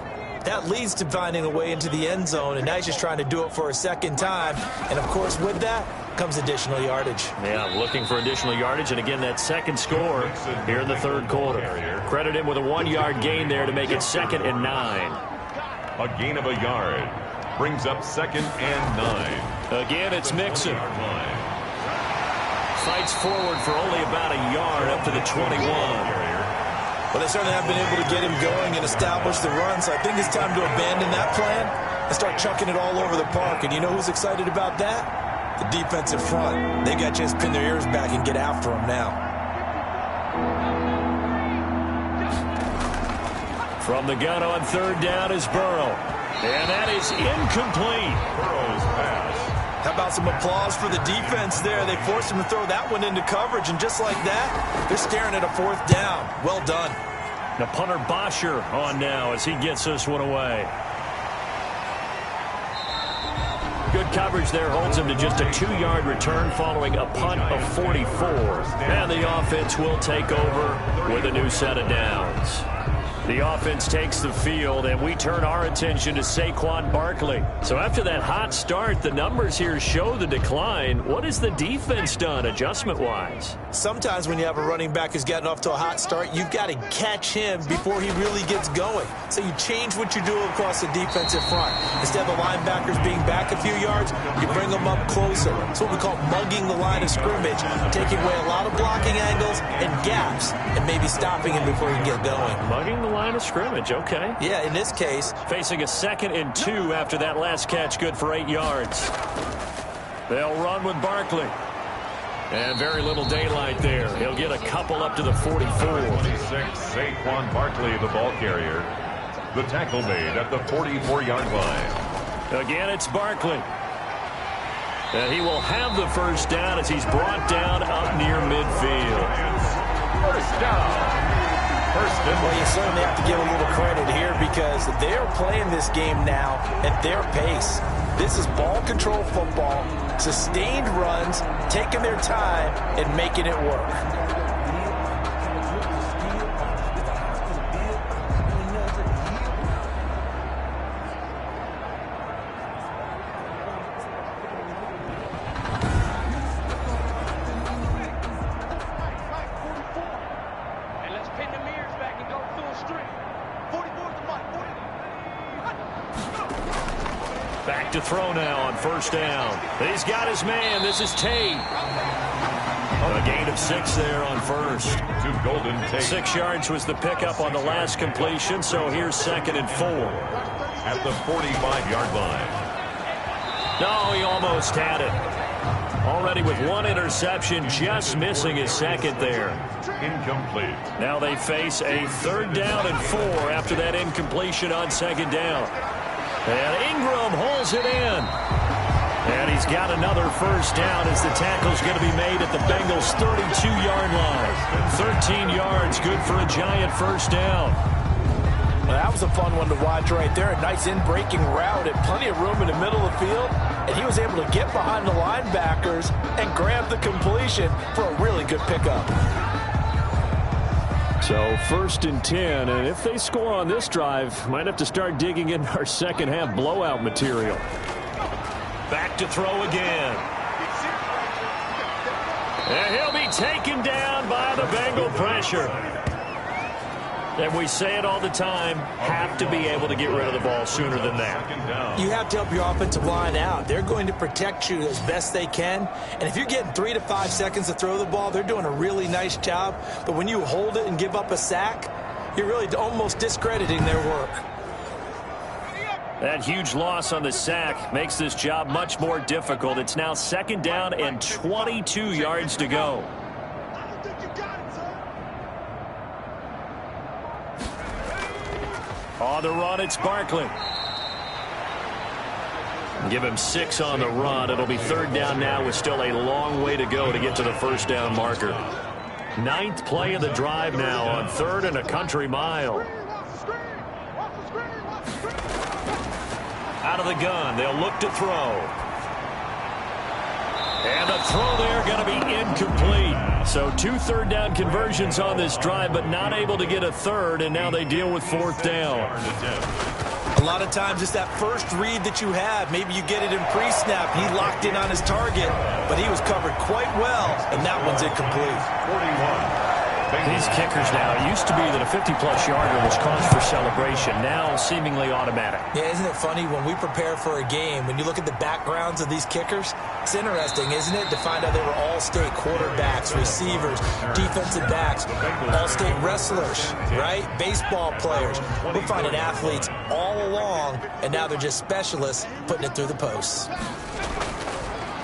S5: that leads to finding a way into the end zone, and now he's just trying to do it for a 2nd time. And, of course, with that comes additional yardage.
S4: Yeah, looking for additional yardage, and again, that 2nd score here in the 3rd quarter. Credit him with a 1-yard gain there to make it 2nd and 9.
S3: A gain of a yard brings up 2nd and 9.
S4: Again, it's Mixon. Fights forward for only about a yard up to the 21.
S5: Well, they certainly have been able to get him going and establish the run, so I think it's time to abandon that plan and start chucking it all over the park. And you know who's excited about that? The defensive front. They got to just pin their ears back and get after him now.
S4: From the gun on 3rd down is Burrow. And that is incomplete.
S3: Burrow's pass.
S5: How about some applause for the defense there? They forced him to throw that one into coverage, and just like that, they're staring at a 4th down. Well done.
S4: The punter Bosher on now as he gets this one away. Good coverage there holds him to just a 2-yard return following a punt of 44. And the offense will take over with a new set of downs. The offense takes the field, and we turn our attention to Saquon Barkley. So after that hot start, the numbers here show the decline. What has the defense done adjustment-wise?
S5: Sometimes when you have a running back who's gotten off to a hot start, you've got to catch him before he really gets going. So you change what you do across the defensive front. Instead of the linebackers being back a few yards, you bring them up closer. It's what we call mugging the line of scrimmage, taking away a lot of blocking angles and gaps, and maybe stopping him before he can get going.
S4: Mugging the line of scrimmage, okay.
S5: Yeah, in this case.
S4: Facing a 2nd and 2 after that last catch, good for 8 yards. They'll run with Barkley. And very little daylight there. He'll get a couple up to the 44.
S3: 26, Saquon Barkley, the ball carrier. The tackle made at the 44-yard line.
S4: Again, it's Barkley. And he will have the first down as he's brought down up near midfield.
S3: First down.
S5: Well, you certainly have to give a little credit here because they're playing this game now at their pace. This is ball control football, sustained runs, taking their time, and making it work.
S4: Back to throw now on first down. He's got his man. This is Tate. A gain of 6 there on first.
S3: To Golden Tate.
S4: 6 yards was the pickup on the last completion, so here's 2nd and 4.
S3: At the 45-yard line.
S4: No, he almost had it. Already with 1 interception, just missing his 2nd there.
S3: Incomplete.
S4: Now they face a 3rd down and 4 after that incompletion on 2nd down. And Ingram holds it in. And he's got another first down as the tackle's going to be made at the Bengals' 32-yard line. 13 yards, good for a giant first down.
S5: Well, that was a fun one to watch right there. A nice in-breaking route and plenty of room in the middle of the field. And he was able to get behind the linebackers and grab the completion for a really good pickup.
S4: So 1st and 10, and if they score on this drive, might have to start digging in our second half blowout material. Back to throw again. And he'll be taken down by the Bengal pressure. And we say it all the time, have to be able to get rid of the ball sooner than that.
S5: You have to help your offensive line out. They're going to protect you as best they can. And if you're getting 3 to 5 seconds to throw the ball, they're doing a really nice job. But when you hold it and give up a sack, you're really almost discrediting their work.
S4: That huge loss on the sack makes this job much more difficult. It's now 2nd down and 22 yards to go. On the run, it's Barkley. Give him 6 on the run. It'll be 3rd down now with still a long way to go to get to the first down marker. 9th play of the drive now on 3rd and a country mile. Out of the gun, they'll look to throw. And the throw there going to be incomplete. So 2 3rd down conversions on this drive, but not able to get a 3rd, and now they deal with 4th down.
S5: A lot of times it's that first read that you have. Maybe you get it in pre-snap. He locked in on his target, but he was covered quite well, and that one's incomplete.
S3: 41.
S4: These kickers now, it used to be that a 50-plus yarder was cause for celebration. Now seemingly automatic.
S5: Yeah, isn't it funny when we prepare for a game, when you look at the backgrounds of these kickers, it's interesting, isn't it, to find out they were all-state quarterbacks, receivers, defensive backs, all-state wrestlers, right? Baseball players. We're finding athletes all along, and now they're just specialists putting it through the posts.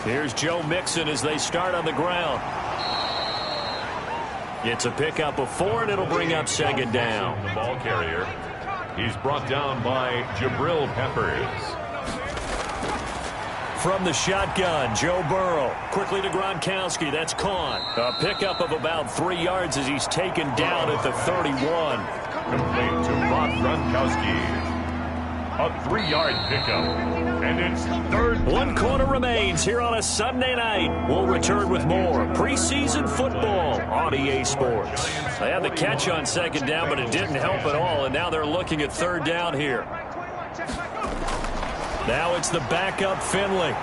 S4: Here's Joe Mixon as they start on the ground. It's a pickup of 4, and it'll bring up 2nd down.
S3: The ball carrier. He's brought down by Jabril Peppers.
S4: From the shotgun, Joe Burrow. Quickly to Gronkowski. That's caught. A pickup of about 3 yards as he's taken down at the 31.
S3: Complete to Rob Gronkowski. A 3-yard pickup. And it's 3rd.
S4: 1 quarter remains here on a Sunday night. We'll return with more preseason football on EA Sports. They had the catch on 2nd down, but it didn't help at all, and now they're looking at 3rd down here. Now it's the backup Finley.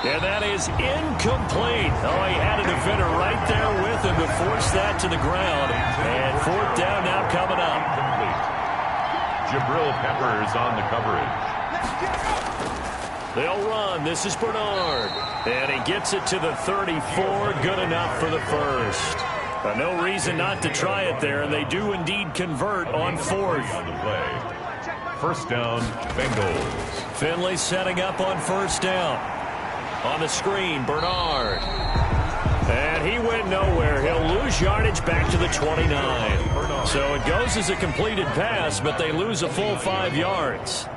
S4: And that is incomplete. Oh, he had a defender right there with him to force that to the ground. And 4th down now coming up.
S3: Jabril Peppers on the coverage.
S4: They'll run. This is Bernard. And he gets it to the 34. Good enough for the first. But no reason not to try it there, and they do indeed convert on 4th.
S3: On the play. First down, Bengals.
S4: Finley setting up on 1st down. On the screen, Bernard. And he went nowhere. He'll lose yardage back to the 29. So it goes as a completed pass, but they lose a full 5 yards.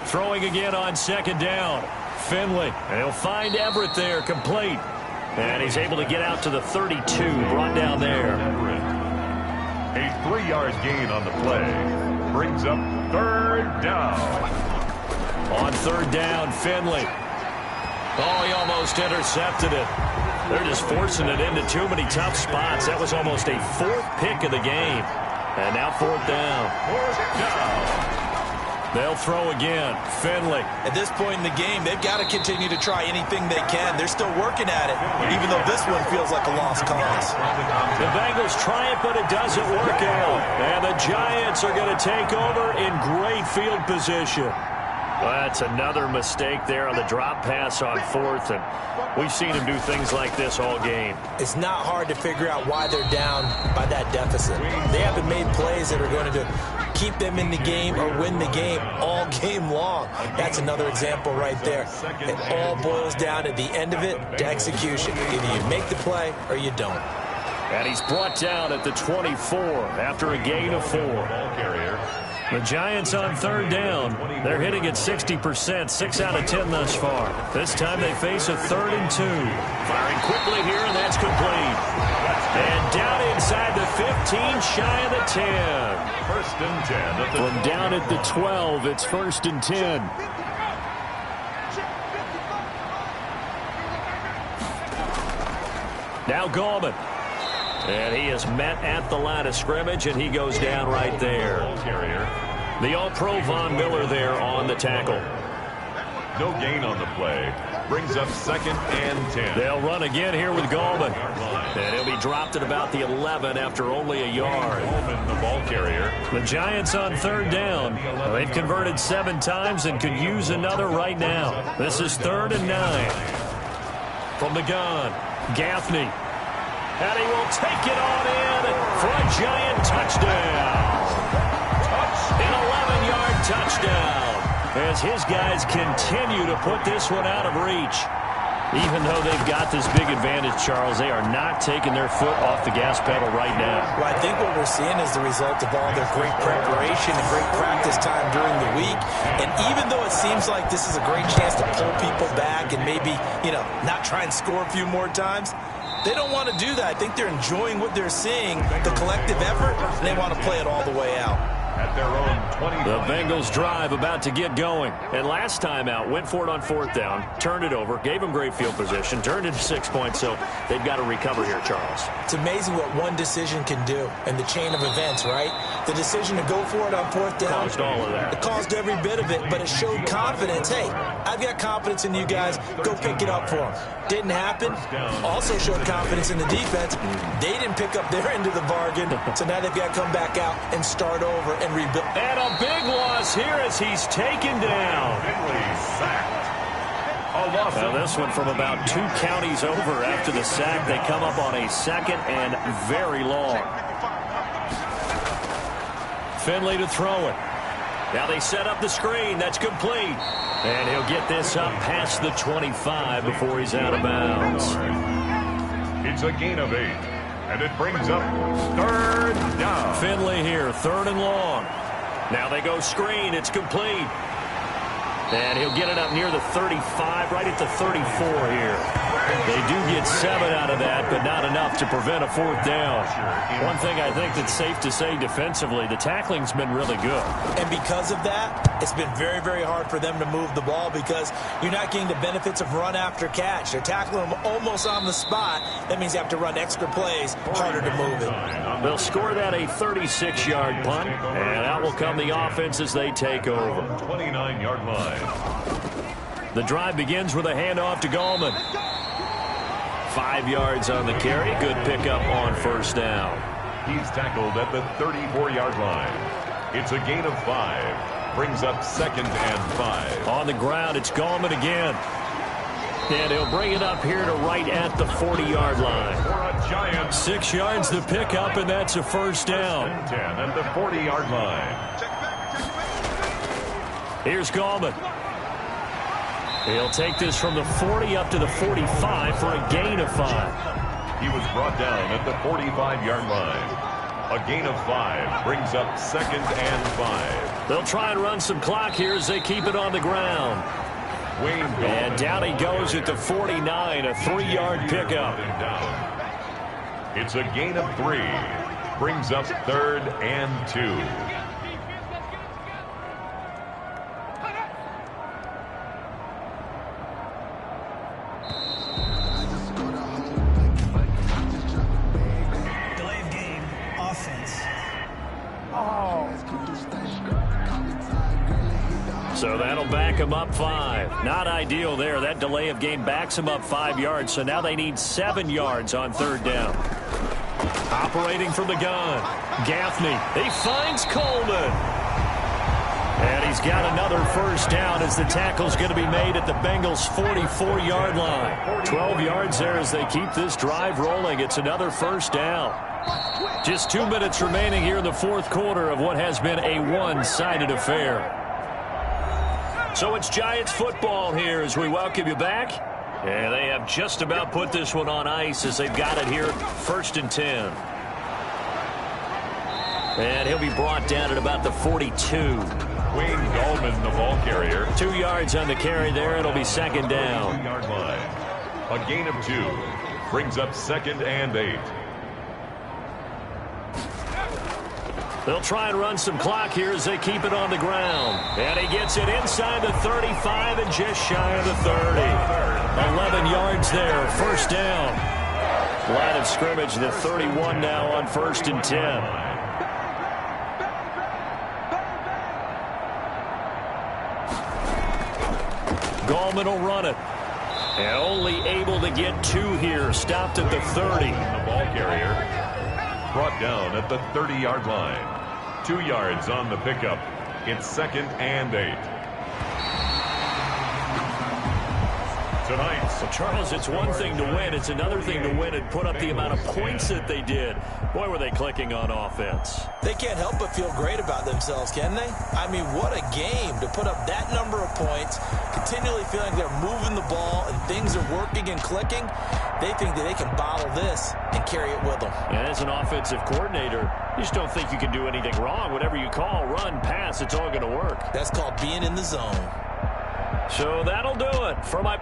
S4: Throwing again on 2nd down. Finley. And he'll find Everett there, complete. And he's able to get out to the 32, brought down there.
S3: A 3-yard gain on the play. Brings up third down.
S4: On third down, Finley. Oh, he almost intercepted it. They're just forcing it into too many tough spots. That was almost a fourth pick of the game. And now fourth down.
S3: Fourth down.
S4: They'll throw again. Finley.
S5: At this point in the game, they've got to continue to try anything they can. They're still working at it, even though this one feels like a lost cause.
S4: The Bengals try it, but it doesn't work out. And the Giants are going to take over in great field position. Well, that's another mistake there on the drop pass on fourth, and we've seen him do things like this all game.
S5: It's not hard to figure out why they're down by that deficit. They haven't made plays that are going to keep them in the game or win the game all game long. That's another example right there. It all boils down at the end of it to execution. Either you make the play or you don't.
S4: And he's brought down at the 24 after a gain of 4.
S3: Ball carrier.
S4: The Giants on third down. They're hitting at 60%, 6 out of 10 thus far. This time they face a 3rd and 2. Firing quickly here, and that's complete. And down inside the 15, shy of the 10.
S3: First and 10.
S4: From down at the 12, it's 1st and 10. Now Gallman. And he is met at the line of scrimmage, and he goes down right there. The All-Pro Von Miller there on the tackle.
S3: No gain on the play. Brings up 2nd and 10.
S4: They'll run again here with Gallman. And he'll be dropped at about the 11 after only a yard.
S3: Gallman, the ball carrier.
S4: The Giants on third down. They've converted 7 times and could use another right now. This is 3rd and 9. From the gun, Gaffney. And he will take it on in for a Giant touchdown. An 11-yard touchdown as his guys continue to put this one out of reach. Even though they've got this big advantage, Charles, they are not taking their foot off the gas pedal right now.
S5: Well, I think what we're seeing is the result of all their great preparation and great practice time during the week. And even though it seems like this is a great chance to pull people back and maybe, not try and score a few more times, they don't want to do that. I think they're enjoying what they're seeing, the collective effort, and they want to play it all the way out.
S3: At their own 20.
S4: The Bengals drive about to get going. And last time out, went for it on 4th down, turned it over, gave them great field position, turned into 6 points, so they've got to recover here, Charles.
S5: It's amazing what one decision can do in the chain of events, right? The decision to go for it on 4th down.
S4: Caused all of that.
S5: It caused every bit of it, but it showed confidence. Hey, I've got confidence in you guys. Go pick it up for them. Didn't happen. Also showed confidence in the defense. They didn't pick up their end of the bargain, so now they've got to come back out and start over and rebuild.
S4: And a big loss here as he's taken down. Now this one from about 2 counties over after the sack. They come up on a 2nd and very long. Finley to throw it. Now they set up the screen. That's complete. And he'll get this up past the 25 before he's out of bounds.
S3: It's a gain of 8. And it brings up 3rd down.
S4: Finley here, 3rd and long. Now they go screen. It's complete. And he'll get it up near the 35, right at the 34 here. They do get 7 out of that, but not enough to prevent a 4th down. One thing I think that's safe to say defensively, the tackling's been really good.
S5: And because of that, it's been very, very hard for them to move the ball because you're not getting the benefits of run after catch. They're tackling them almost on the spot. That means you have to run extra plays, harder to move it.
S4: They'll score that a 36-yard punt, and out will come the offense as they take over.
S3: 29-yard line.
S4: The drive begins with a handoff to Gallman. 5 yards on the carry. Good pickup on 1st down.
S3: He's tackled at the 34-yard line. It's a gain of 5. Brings up 2nd and 5.
S4: On the ground, it's Gallman again. And he'll bring it up here to right at the 40-yard line.
S3: For a Giant.
S4: 6 yards to pick up, and that's a 1st down.
S3: 10 at the 40-yard line.
S4: Here's Gallman. He'll take this from the 40 up to the 45 for a gain of 5.
S3: He was brought down at the 45-yard line. A gain of 5 brings up 2nd and 5.
S4: They'll try and run some clock here as they keep it on the ground.
S3: Wayne
S4: and down he goes at the 49, a 3-yard pickup.
S3: It's a gain of 3. Brings up 3rd and 2.
S4: So that'll back them up 5. Not ideal there. That delay of game backs them up 5 yards, so now they need 7 yards on 3rd down. Operating from the gun, Gaffney. He finds Coleman. And he's got another 1st down as the tackle's going to be made at the Bengals' 44-yard line. 12 yards there as they keep this drive rolling. It's another 1st down. Just 2 minutes remaining here in the 4th quarter of what has been a one-sided affair. So it's Giants football here as we welcome you back. And they have just about put this one on ice as they've got it here 1st and 10. And he'll be brought down at about the 42.
S3: Wayne Gallman, the ball carrier.
S4: 2 yards on the carry there. It'll be 2nd down.
S3: 2-yard line. A gain of 2. Brings up 2nd and 8.
S4: They'll try and run some clock here as they keep it on the ground. And he gets it inside the 35 and just shy of the 30. 11 yards there. 1st down. Line of scrimmage, the 31 now on 1st and 10. Gallman will run it. And only able to get 2 here. Stopped at the 30.
S3: The ball carrier brought down at the 30-yard line. 2 yards on the pickup. It's 2nd and 8. Tonight,
S4: Well, Charles, it's one thing to win. It's another thing to win and put up the amount of points that they did. Boy, were they clicking on offense.
S5: They can't help but feel great about themselves, can they? I mean, what a game to put up that number of points, continually feeling they're moving the ball and things are working and clicking. They think that they can bottle this and carry it with them.
S4: And as an offensive coordinator, you just don't think you can do anything wrong. Whatever you call, run, pass, it's all going to work.
S5: That's called being in the zone.
S4: So that'll do it for my...